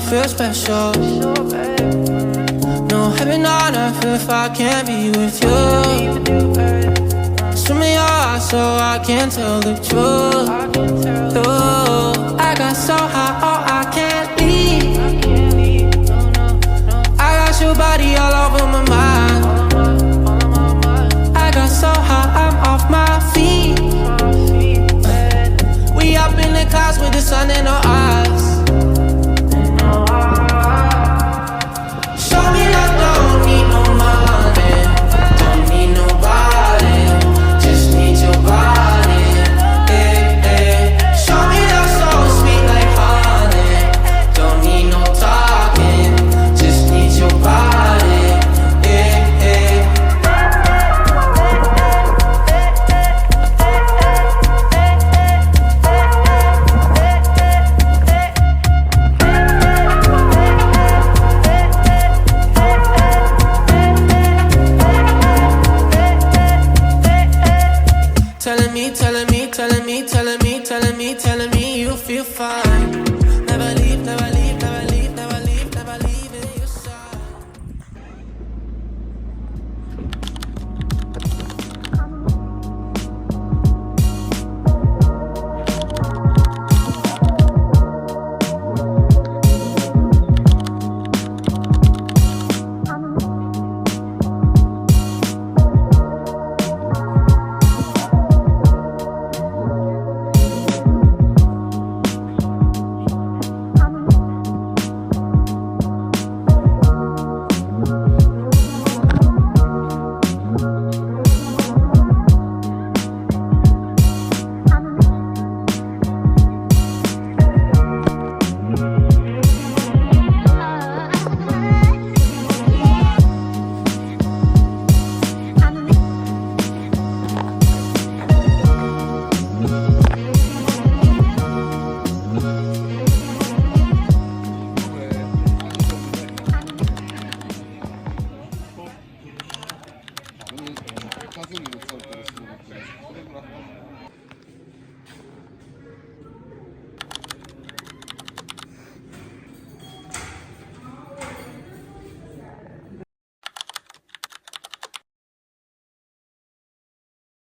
Feel special. No heaven on earth if I can't be with you. Swim in your eyes so I can tell the truth. Ooh, I got so high, oh I can't leave. I got your body all over my mind. I got so high, I'm off my feet. We up in the clouds with the sun in our eyes. Telling me you feel fine. Never leave, never leave, never leave, never leave, never leave in your side. 가슴이 못 살고 그래서